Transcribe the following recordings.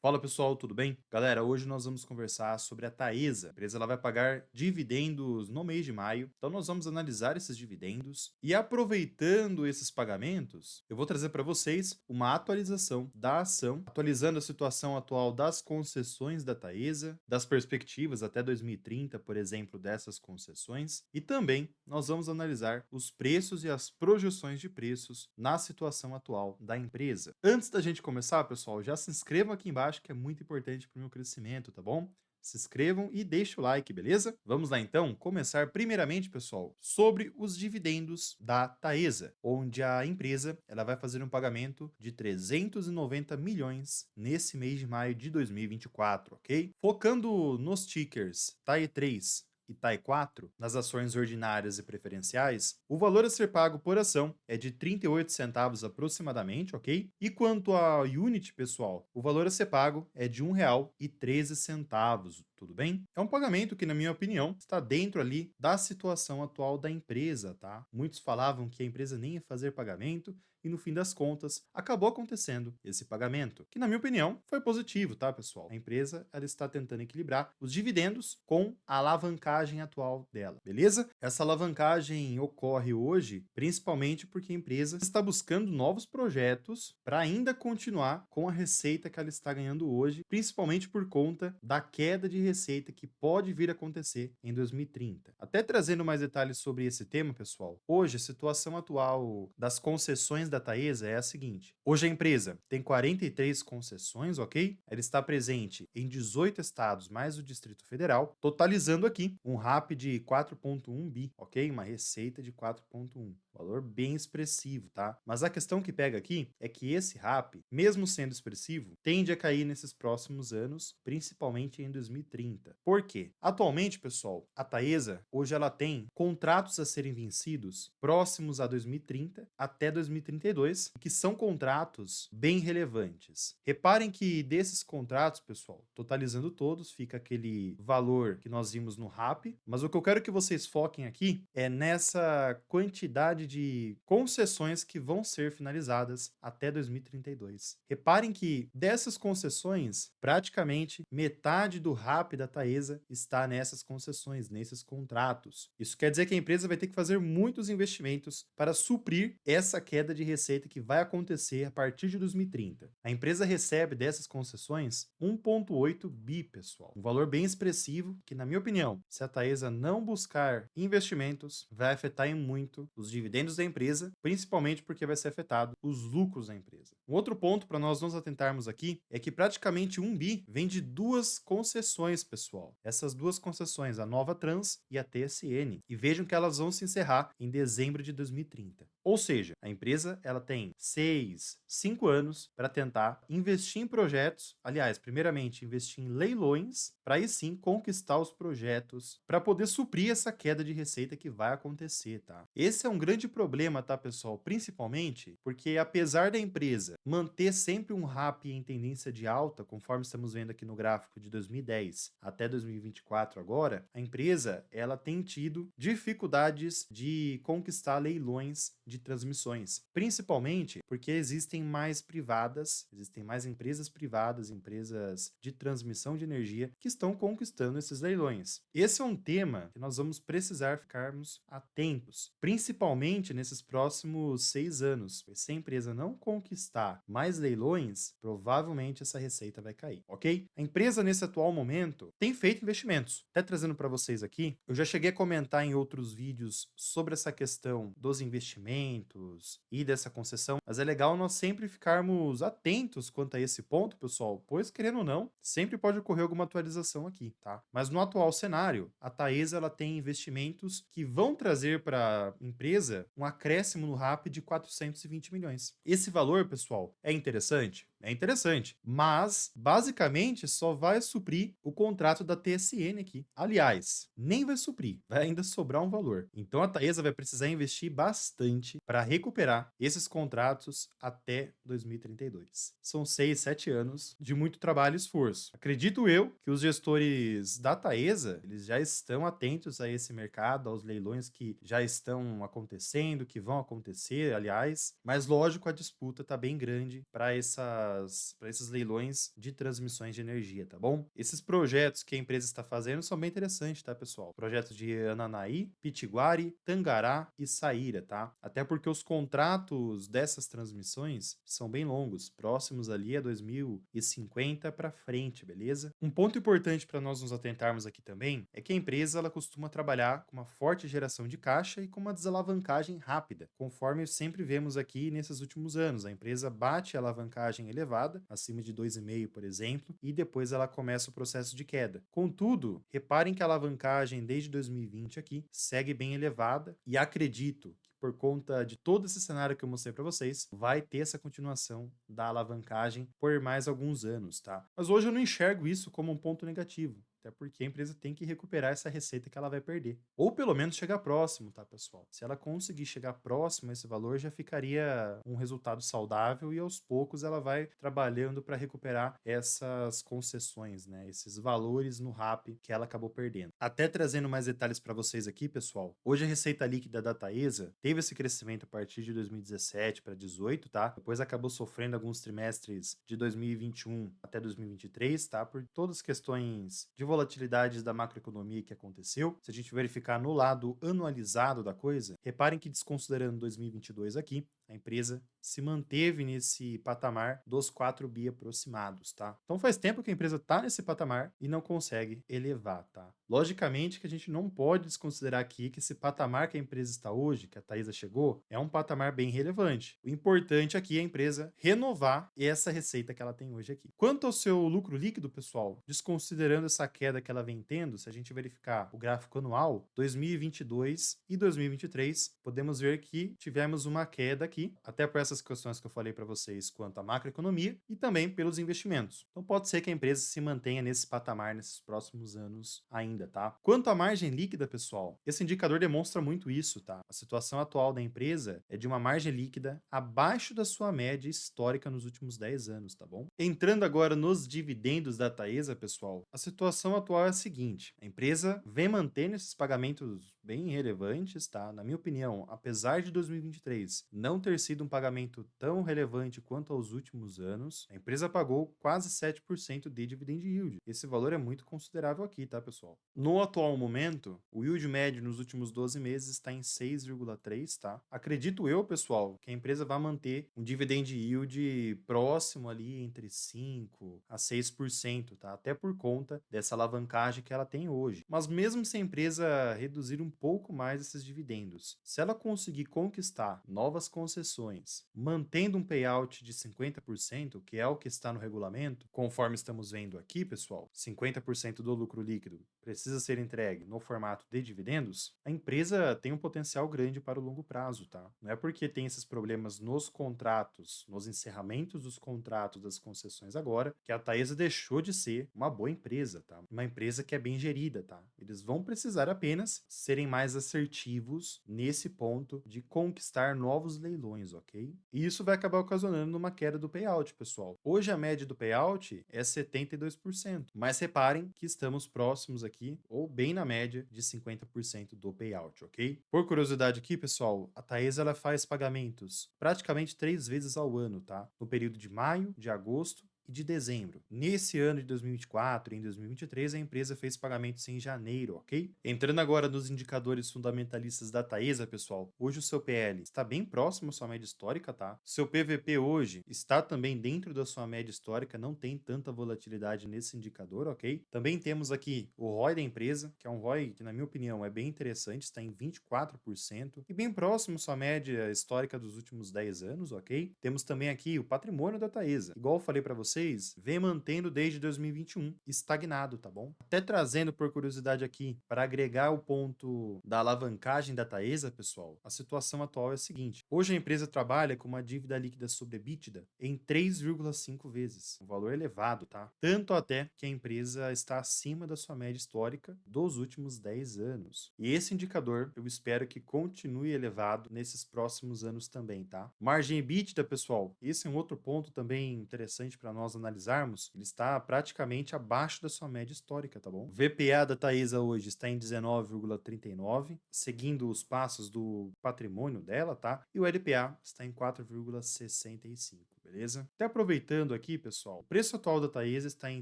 Fala pessoal, tudo bem? Galera, hoje nós vamos conversar sobre a Taesa. A empresa ela vai pagar dividendos no mês de maio, então nós vamos analisar esses dividendos e aproveitando esses pagamentos, eu vou trazer para vocês uma atualização da ação, atualizando a situação atual das concessões da Taesa, das perspectivas até 2030, por exemplo, dessas concessões, e também nós vamos analisar os preços e as projeções de preços na situação atual da empresa. Antes da gente começar, pessoal, já se inscrevam aqui embaixo que é muito importante para o meu crescimento, tá bom? Se inscrevam e deixem o like, beleza? Vamos lá então começar primeiramente, pessoal, sobre os dividendos da Taesa, onde a empresa ela vai fazer um pagamento de 390 milhões nesse mês de maio de 2024, ok? Focando nos tickers TAE3 e TAE4, nas ações ordinárias e preferenciais, o valor a ser pago por ação é de 38 centavos aproximadamente, ok? E quanto à Unity, pessoal, o valor a ser pago é de R$ 1,13, tudo bem? É um pagamento que, na minha opinião, está dentro ali da situação atual da empresa, tá? Muitos falavam que a empresa nem ia fazer pagamento e no fim das contas acabou acontecendo esse pagamento, que na minha opinião foi positivo, tá, pessoal? A empresa ela está tentando equilibrar os dividendos com a alavancagem atual dela, beleza? Essa alavancagem ocorre hoje principalmente porque a empresa está buscando novos projetos para ainda continuar com a receita que ela está ganhando hoje, principalmente por conta da queda de receita que pode vir a acontecer em 2030. Até trazendo mais detalhes sobre esse tema, pessoal, hoje a situação atual das concessões da Taesa é a seguinte: hoje a empresa tem 43 concessões, ok? Ela está presente em 18 estados mais o Distrito Federal, totalizando aqui um RAP de 4,1 bi, ok? Uma receita de 4,1. Valor bem expressivo, tá? Mas a questão que pega aqui é que esse RAP, mesmo sendo expressivo, tende a cair nesses próximos anos, principalmente em 2030. Por quê? Atualmente, pessoal, a Taesa, hoje ela tem contratos a serem vencidos próximos a 2030 até 2032, que são contratos bem relevantes. Reparem que desses contratos, pessoal, totalizando todos, fica aquele valor que nós vimos no RAP, mas o que eu quero que vocês foquem aqui é nessa quantidade de concessões que vão ser finalizadas até 2032. Reparem que dessas concessões, praticamente metade do RAP da Taesa está nessas concessões, nesses contratos. Isso quer dizer que a empresa vai ter que fazer muitos investimentos para suprir essa queda de receita que vai acontecer a partir de 2030. A empresa recebe dessas concessões 1,8 bi, pessoal. Um valor bem expressivo que, na minha opinião, se a Taesa não buscar investimentos, vai afetar em muito os dividendos da empresa, principalmente porque vai ser afetado os lucros da empresa. Um outro ponto para nós nos atentarmos aqui é que praticamente 1 bi vem de duas concessões, pessoal. Essas duas concessões, a Nova Trans e a TSN. E vejam que elas vão se encerrar em dezembro de 2030. Ou seja, a empresa ela tem 5 anos para tentar investir em projetos, aliás, primeiramente investir em leilões, para aí sim conquistar os projetos, para poder suprir essa queda de receita que vai acontecer, tá? Esse é um grande problema, tá, pessoal? Principalmente porque apesar da empresa manter sempre um RAP em tendência de alta, conforme estamos vendo aqui no gráfico de 2010 até 2024 agora, a empresa ela tem tido dificuldades de conquistar leilões de transmissões, principalmente porque existem mais privadas, existem mais empresas privadas, empresas de transmissão de energia que estão conquistando esses leilões. Esse é um tema que nós vamos precisar ficarmos atentos, principalmente nesses próximos 6 anos. Se a empresa não conquistar mais leilões, provavelmente essa receita vai cair, ok? A empresa, nesse atual momento, tem feito investimentos. Até trazendo para vocês aqui, eu já cheguei a comentar em outros vídeos sobre essa questão dos investimentos e dessa concessão, mas é legal nós sempre ficarmos atentos quanto a esse ponto, pessoal, pois, querendo ou não, sempre pode ocorrer alguma atualização aqui, tá? Mas no atual cenário, a Taesa ela tem investimentos que vão trazer para a empresa um acréscimo no RAP de 420 milhões. Esse valor, pessoal, é interessante? É interessante, mas basicamente só vai suprir o contrato da TSN aqui. Aliás, nem vai suprir, vai ainda sobrar um valor. Então a Taesa vai precisar investir bastante para recuperar esses contratos até 2032. São 6, 7 anos de muito trabalho e esforço. Acredito eu que os gestores da Taesa, eles já estão atentos a esse mercado, aos leilões que já estão acontecendo, que vão acontecer, aliás, mas lógico a disputa está bem grande para essas para esses leilões de transmissões de energia, tá bom? Esses projetos que a empresa está fazendo são bem interessantes, tá, pessoal? Projetos de Ananaí, Pitiguari, Tangará e Saíra, tá? Até porque os contratos dessas transmissões são bem longos, próximos ali a 2050 para frente, beleza? Um ponto importante para nós nos atentarmos aqui também é que a empresa ela costuma trabalhar com uma forte geração de caixa e com uma desalavancagem rápida, conforme sempre vemos aqui nesses últimos anos. A empresa bate a alavancagem elevada, acima de 2,5, por exemplo, e depois ela começa o processo de queda. Contudo, reparem que a alavancagem desde 2020 aqui segue bem elevada e acredito que por conta de todo esse cenário que eu mostrei para vocês, vai ter essa continuação da alavancagem por mais alguns anos, tá? Mas hoje eu não enxergo isso como um ponto negativo. Até porque a empresa tem que recuperar essa receita que ela vai perder. Ou pelo menos chegar próximo, tá, pessoal? Se ela conseguir chegar próximo a esse valor, já ficaria um resultado saudável e aos poucos ela vai trabalhando para recuperar essas concessões, né? Esses valores no RAP que ela acabou perdendo. Até trazendo mais detalhes para vocês aqui, pessoal. Hoje a receita líquida da Taesa teve esse crescimento a partir de 2017 para 2018, tá? Depois acabou sofrendo alguns trimestres de 2021 até 2023, tá? Por todas as questões de volatilidades da macroeconomia que aconteceu. Se a gente verificar no lado anualizado da coisa, reparem que desconsiderando 2022 aqui, a empresa se manteve nesse patamar dos 4 bi aproximados, tá? Então faz tempo que a empresa está nesse patamar e não consegue elevar, tá? Logicamente que a gente não pode desconsiderar aqui que esse patamar que a empresa está hoje, que a Taesa chegou, é um patamar bem relevante. O importante aqui é a empresa renovar essa receita que ela tem hoje aqui. Quanto ao seu lucro líquido, pessoal, desconsiderando essa queda que ela vem tendo, se a gente verificar o gráfico anual, 2022 e 2023, podemos ver que tivemos uma queda aqui, até por essas questões que eu falei para vocês quanto à macroeconomia e também pelos investimentos. Então pode ser que a empresa se mantenha nesse patamar nesses próximos anos ainda, tá? Quanto à margem líquida, pessoal, esse indicador demonstra muito isso, tá? A situação atual da empresa é de uma margem líquida abaixo da sua média histórica nos últimos 10 anos, tá bom? Entrando agora nos dividendos da Taesa, pessoal, a situação atual é a seguinte: a empresa vem mantendo esses pagamentos bem relevantes, tá? Na minha opinião, apesar de 2023 não ter sido um pagamento tão relevante quanto aos últimos anos, a empresa pagou quase 7% de dividend yield. Esse valor é muito considerável aqui, tá, pessoal? No atual momento, o yield médio nos últimos 12 meses está em 6,3, tá? Acredito eu, pessoal, que a empresa vai manter um dividend yield próximo ali entre 5 a 6%, tá? Até por conta dessa alavancagem que ela tem hoje. Mas mesmo se a empresa reduzir um pouco mais esses dividendos, se ela conseguir conquistar novas concessões, mantendo um payout de 50%, que é o que está no regulamento, conforme estamos vendo aqui, pessoal, 50% do lucro líquido precisa ser entregue no formato de dividendos, a empresa tem um potencial grande para o longo prazo, tá? Não é porque tem esses problemas nos contratos, nos encerramentos dos contratos das concessões agora, que a Taesa deixou de ser uma boa empresa, tá? Uma empresa que é bem gerida, tá? Eles vão precisar apenas serem mais assertivos nesse ponto de conquistar novos leilões, ok? E isso vai acabar ocasionando uma queda do payout, pessoal. Hoje a média do payout é 72%, mas reparem que estamos próximos aqui, ou bem na média de 50% do payout, ok? Por curiosidade aqui, pessoal, a Taesa ela faz pagamentos praticamente 3 vezes ao ano, tá? No período de maio, de agosto e de dezembro. Nesse ano de 2024 e em 2023, a empresa fez pagamentos em janeiro, ok? Entrando agora nos indicadores fundamentalistas da Taesa, pessoal, hoje o seu PL está bem próximo à sua média histórica, tá? Seu PVP hoje está também dentro da sua média histórica, não tem tanta volatilidade nesse indicador, ok? Também temos aqui o ROI da empresa, que é um ROI que, na minha opinião, é bem interessante, está em 24% e bem próximo à sua média histórica dos últimos 10 anos, ok? Temos também aqui o patrimônio da Taesa. Igual eu falei para vocês, vem mantendo desde 2021, estagnado, tá bom? Até trazendo por curiosidade aqui, para agregar o ponto da alavancagem da Taesa, pessoal, a situação atual é a seguinte: hoje a empresa trabalha com uma dívida líquida sobre EBITDA em 3,5 vezes, um valor elevado, tá? Tanto até que a empresa está acima da sua média histórica dos últimos 10 anos. E esse indicador eu espero que continue elevado nesses próximos anos também, tá? Margem EBITDA, pessoal, esse é um outro ponto também interessante para nós analisarmos. Ele está praticamente abaixo da sua média histórica, tá bom? O VPA da Taesa hoje está em 19,39, seguindo os passos do patrimônio dela, tá? E o LPA está em 4,65. beleza? Até aproveitando aqui, pessoal, o preço atual da Taesa está em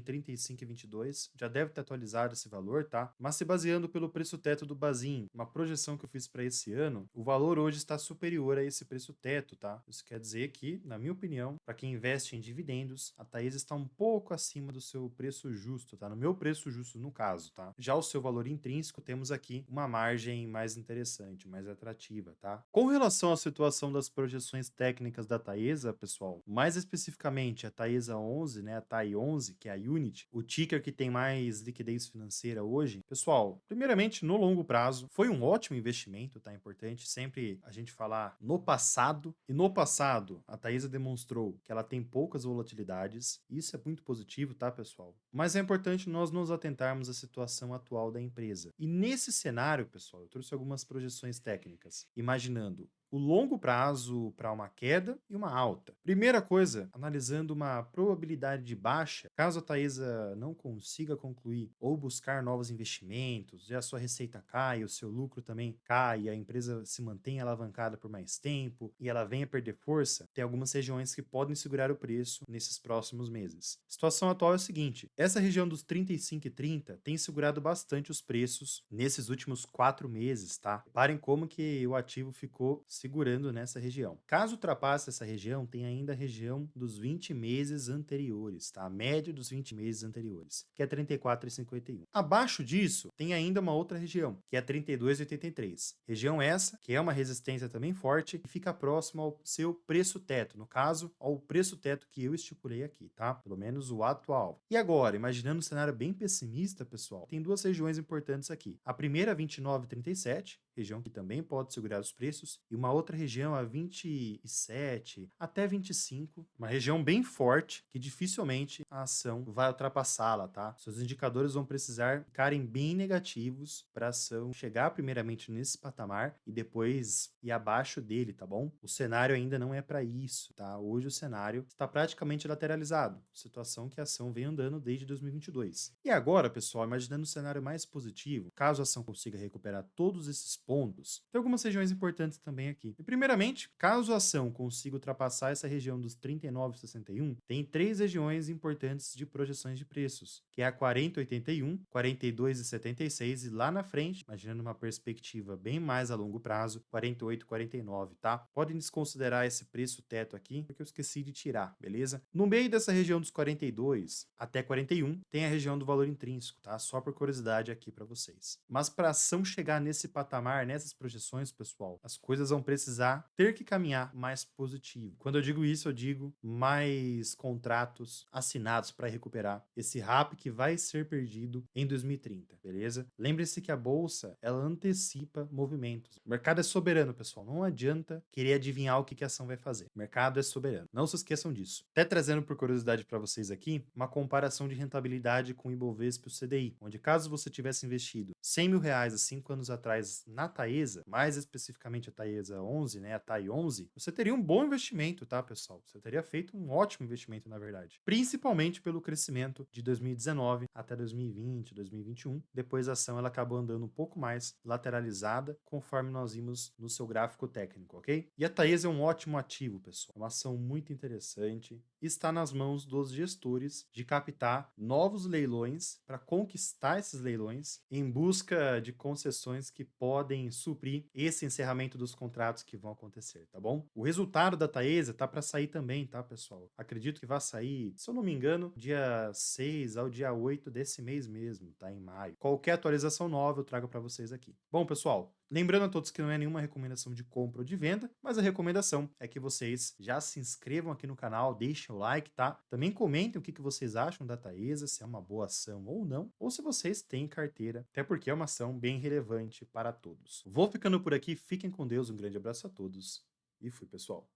35,22, já deve ter atualizado esse valor, tá? Mas se baseando pelo preço teto do Bazin, uma projeção que eu fiz para esse ano, o valor hoje está superior a esse preço teto, tá? Isso quer dizer que, na minha opinião, para quem investe em dividendos, a Taesa está um pouco acima do seu preço justo, tá? No meu preço justo, no caso, tá? Já o seu valor intrínseco, temos aqui uma margem mais interessante, mais atrativa, tá? Com relação à situação das projeções técnicas da Taesa, pessoal, mais especificamente a Taesa 11, né, a TAI 11, que é a Unity, o ticker que tem mais liquidez financeira hoje, pessoal, primeiramente no longo prazo, foi um ótimo investimento, tá? Importante sempre a gente falar no passado, e no passado a Taesa demonstrou que ela tem poucas volatilidades, isso é muito positivo, tá, pessoal? Mas é importante nós nos atentarmos à situação atual da empresa. E nesse cenário, pessoal, eu trouxe algumas projeções técnicas, imaginando o longo prazo para uma queda e uma alta. Primeira coisa, analisando uma probabilidade de baixa, caso a Taesa não consiga concluir ou buscar novos investimentos, e a sua receita cai, o seu lucro também cai, e a empresa se mantenha alavancada por mais tempo e ela venha perder força, tem algumas regiões que podem segurar o preço nesses próximos meses. A situação atual é a seguinte: essa região dos 35,30 tem segurado bastante os preços nesses últimos 4 meses, tá? Reparem como que o ativo ficou segurando nessa região. Caso ultrapasse essa região, tem ainda a região dos 20 meses anteriores, tá? A média dos 20 meses anteriores, que é 34,51. Abaixo disso, tem ainda uma outra região, que é 32,83. Região essa, que é uma resistência também forte, e fica próximo ao seu preço teto, no caso, ao preço teto que eu estipulei aqui, tá? Pelo menos o atual. E agora, imaginando um cenário bem pessimista, pessoal, tem duas regiões importantes aqui. A primeira, 29,37, região que também pode segurar os preços, e uma outra região a 27 até 25, uma região bem forte que dificilmente a ação vai ultrapassá-la, tá? Seus indicadores vão precisar ficarem bem negativos para a ação chegar primeiramente nesse patamar e depois ir abaixo dele, tá bom? O cenário ainda não é para isso, tá? Hoje o cenário está praticamente lateralizado, situação que a ação vem andando desde 2022. E agora, pessoal, imaginando um cenário mais positivo, caso a ação consiga recuperar todos esses pontos, tem algumas regiões importantes também aqui. E primeiramente, caso a ação consiga ultrapassar essa região dos 39,61, tem três regiões importantes de projeções de preços, que é a 40,81, 42,76 e lá na frente, imaginando uma perspectiva bem mais a longo prazo, 48,49, tá? Podem desconsiderar esse preço teto aqui, porque eu esqueci de tirar, beleza? No meio dessa região dos 42 até 41, tem a região do valor intrínseco, tá? Só por curiosidade aqui para vocês. Mas para a ação chegar nesse patamar, nessas projeções, pessoal, as coisas vão precisar ter que caminhar mais positivo. Quando eu digo isso, eu digo mais contratos assinados para recuperar esse RAP que vai ser perdido em 2030, beleza? Lembre-se que a bolsa, ela antecipa movimentos. O mercado é soberano, pessoal. Não adianta querer adivinhar o que a ação vai fazer. O mercado é soberano. Não se esqueçam disso. Até trazendo por curiosidade para vocês aqui, uma comparação de rentabilidade com o Ibovespa e o CDI, onde caso você tivesse investido R$ 100.000 há 5 anos atrás na Taesa, mais especificamente a Taesa 11, né, a TAI 11, você teria um bom investimento, tá, pessoal? Você teria feito um ótimo investimento, na verdade. Principalmente pelo crescimento de 2019 até 2020, 2021. Depois a ação ela acabou andando um pouco mais lateralizada, conforme nós vimos no seu gráfico técnico, ok? E a Taesa é um ótimo ativo, pessoal. É uma ação muito interessante. Está nas mãos dos gestores de captar novos leilões para conquistar esses leilões em busca de concessões que podem suprir esse encerramento dos contratos que vão acontecer, tá bom? O resultado da Taesa tá para sair também, tá, pessoal? Acredito que vai sair, se eu não me engano, dia 6 ao dia 8 desse mês mesmo, tá? Em maio. Qualquer atualização nova eu trago para vocês aqui. Bom, pessoal, lembrando a todos que não é nenhuma recomendação de compra ou de venda, mas a recomendação é que vocês já se inscrevam aqui no canal, deixem o like, tá? Também comentem o que vocês acham da Taesa, se é uma boa ação ou não, ou se vocês têm carteira, até porque é uma ação bem relevante para todos. Vou ficando por aqui, fiquem com Deus, um grande abraço a todos e fui, pessoal.